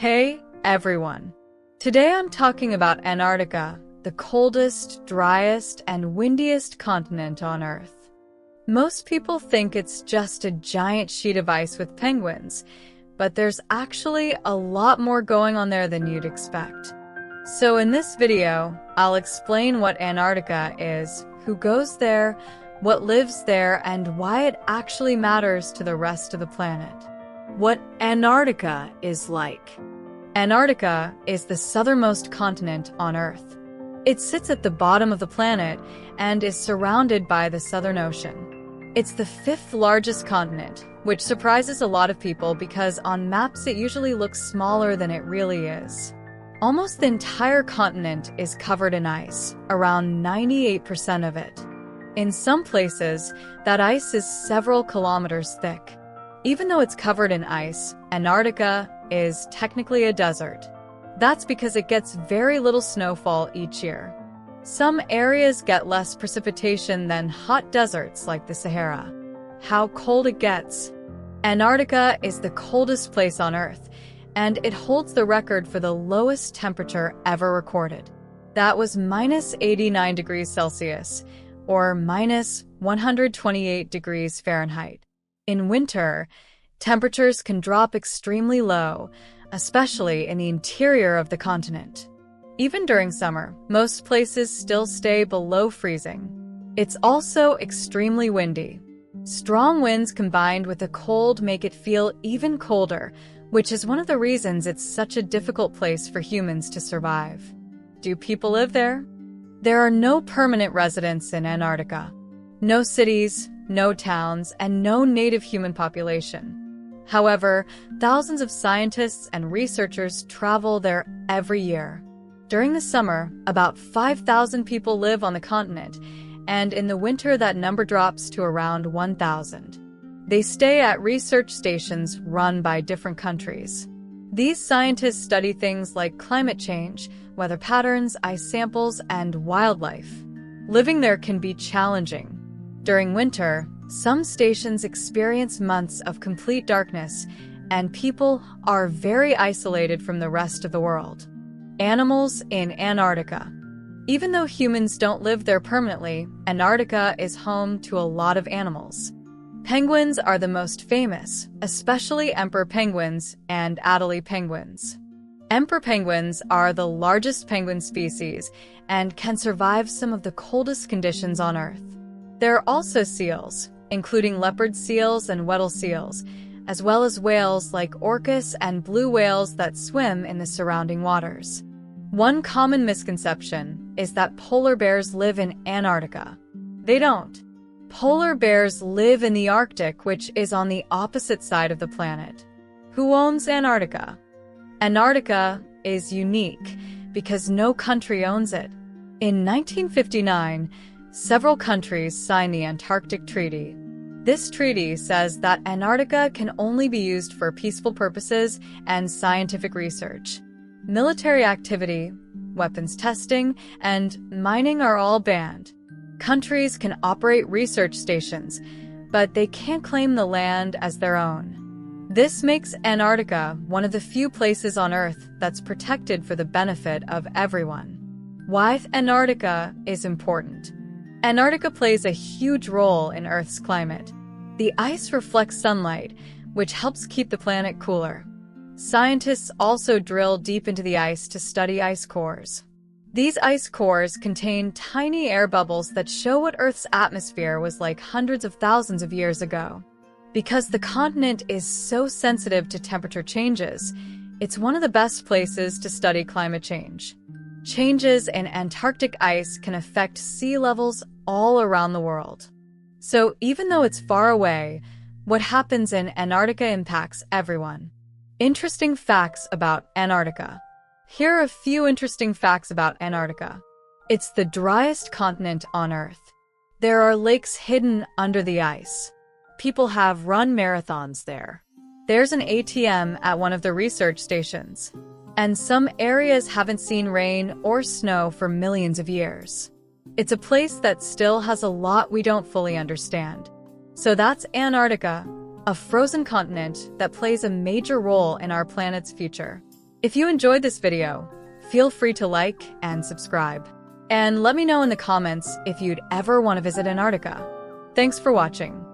Hey, everyone. Today I'm talking about Antarctica, the coldest, driest, and windiest continent on Earth. Most people think it's just a giant sheet of ice with penguins, but there's actually a lot more going on there than you'd expect. So in this video, I'll explain what Antarctica is, who goes there, what lives there, and why it actually matters to the rest of the planet. What Antarctica is like. Antarctica is the southernmost continent on Earth. It sits at the bottom of the planet and is surrounded by the Southern Ocean. It's the fifth largest continent, which surprises a lot of people because on maps it usually looks smaller than it really is. Almost the entire continent is covered in ice, around 98% of it. In some places, that ice is several kilometers thick. Even though it's covered in ice, Antarctica is technically a desert. That's because it gets very little snowfall each year. Some areas get less precipitation than hot deserts like the Sahara. How cold it gets. Antarctica is the coldest place on Earth, and it holds the record for the lowest temperature ever recorded. That was minus 89 degrees Celsius, or minus 128 degrees Fahrenheit. In winter, temperatures can drop extremely low, especially in the interior of the continent. Even during summer, most places still stay below freezing. It's also extremely windy. Strong winds combined with the cold make it feel even colder, which is one of the reasons it's such a difficult place for humans to survive. Do people live there? There are no permanent residents in Antarctica. No cities, no towns, and no native human population. However, thousands of scientists and researchers travel there every year. During the summer, about 5,000 people live on the continent, and in the winter that number drops to around 1,000. They stay at research stations run by different countries. These scientists study things like climate change, weather patterns, ice samples, and wildlife. Living there can be challenging. During winter, some stations experience months of complete darkness, and people are very isolated from the rest of the world. Animals in Antarctica. Even though humans don't live there permanently, Antarctica is home to a lot of animals. Penguins are the most famous, especially emperor penguins and Adelie penguins. Emperor penguins are the largest penguin species and can survive some of the coldest conditions on Earth. There are also seals, including leopard seals and Weddell seals, as well as whales like orcas and blue whales that swim in the surrounding waters. One common misconception is that polar bears live in Antarctica. They don't. Polar bears live in the Arctic, which is on the opposite side of the planet. Who owns Antarctica? Antarctica is unique because no country owns it. In 1959, several countries signed the Antarctic Treaty. This treaty says that Antarctica can only be used for peaceful purposes and scientific research. Military activity, weapons testing, and mining are all banned. Countries can operate research stations, but they can't claim the land as their own. This makes Antarctica one of the few places on Earth that's protected for the benefit of everyone. Why Antarctica is important. Antarctica plays a huge role in Earth's climate. The ice reflects sunlight, which helps keep the planet cooler. Scientists also drill deep into the ice to study ice cores. These ice cores contain tiny air bubbles that show what Earth's atmosphere was like hundreds of thousands of years ago. Because the continent is so sensitive to temperature changes, it's one of the best places to study climate change. Changes in Antarctic ice can affect sea levels all around the world. So even though it's far away, what happens in Antarctica impacts everyone. Interesting facts about Antarctica. Here are a few interesting facts about Antarctica. It's the driest continent on Earth. There are lakes hidden under the ice. People have run marathons there. There's an ATM at one of the research stations. And some areas haven't seen rain or snow for millions of years. It's a place that still has a lot we don't fully understand. So that's Antarctica, a frozen continent that plays a major role in our planet's future. If you enjoyed this video, feel free to like and subscribe. And let me know in the comments if you'd ever want to visit Antarctica. Thanks for watching.